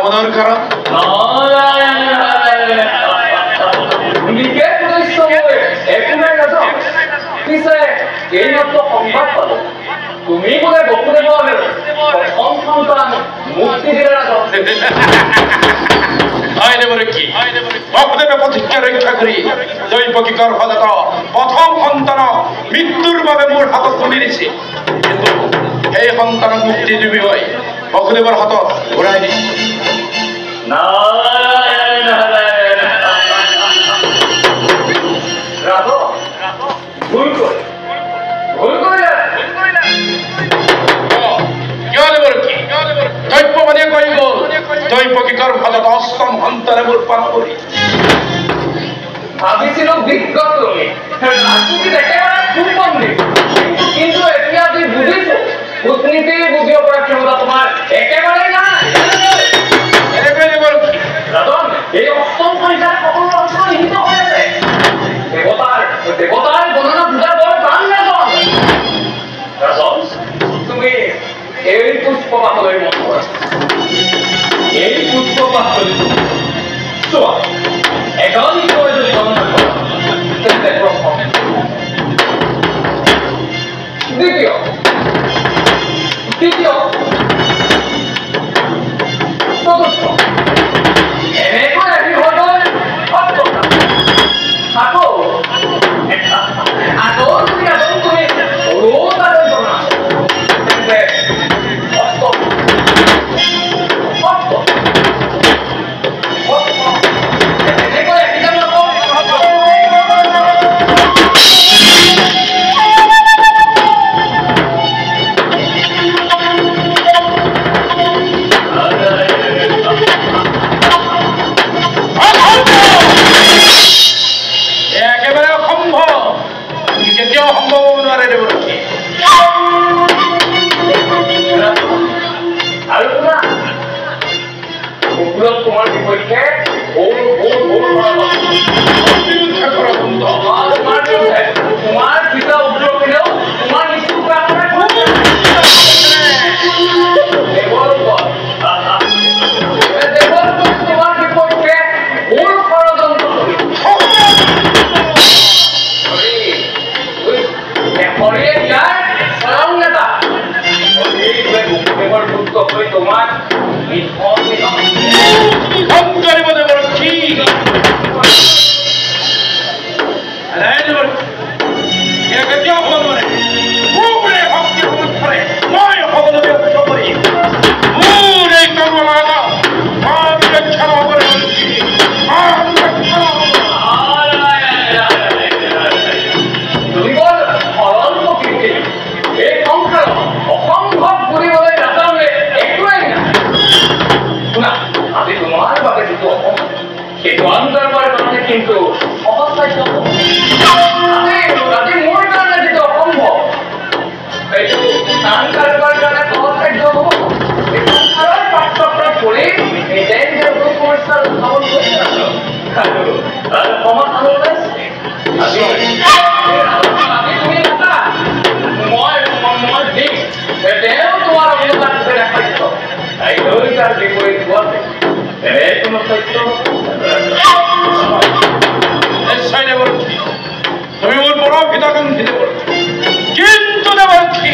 দামোদর কারণ তুমি বলে বকুদেব মুক্তি দিলে না কি বকুদেবে প্রতিজ্ঞা রক্ষা করি দৈবকী গর্ভদাত প্রথম সন্তান মৃত্যুর বাবে মোৰ হাতত তুলি দিছে কিন্তু সেই সন্তানক মুক্তি দিবি হয় বকুদেৱৰ হাতত ঘূৰাই দি দৈব্যবাদীয়ে কৈ গ'ল দৈবকী গৰ্ভদাত অষ্টম সন্তানে মোৰ পাপ কৰি ভাবিছিলো বিজ্ঞত তুমি ৰাজনীতিত একেবাৰে সুপন্দিত কিন্তু এতিয়া তুমি বুজিছো কূটনীতি বুজিব পৰা ক্ষমতা তোমাৰ একেবাৰে নাই ৰাজন এই অষ্টম সংখ্যাৰ সকলো অংশ নিহিত হৈ আছে দেৱতাৰ গণনা বুজা বৰ টান ৰাজন তুমি এই পুষ্পবাহলৈ মন কৰা এই পুষ্পবাহলৈ চোৱা এজন যদি গণনা কৰা তেন্তে প্ৰথম দ্বিতীয় চতুৰ্থ এনেকৈ আহি হৈ গ'ল সপ্তমটা আকৌ যদি এজন তুমি সৰুতালৈ জনা তেন্তে অষ্টম এনেকৈ আহি যাব তোমার বিপক্ষে তোমার পিতা উগ্র পেলেও তোমার মৃত্যু কামনা তোমার বিপক্ষে ভুল ষড়যন্ত্র তোমার কিন্তু অবস্থায় মোৰ কাৰণে যিটো অসম্ভৱ এইটো টান কাৰোবাৰ কাৰণে সহজসাধ্য হ'ব সংসাৰৰ পাঠ্যক্ৰম কৰি নিজেই যিটো সমস্যাৰ উদ্ভাৱন কৰি আছো আৰু তাৰ সমাধান ওলাইছে তুমি নাতা মই দিম তেওঁ তোমাৰ অনুবাদ কৰি দেখাইছ তাইলৈ তাৰ বিপৰীত হোৱাতে এনে কোনো সত্য তুমি মোৰ বৰ ভিতৰখন কিন্তু দেৱৰ্থী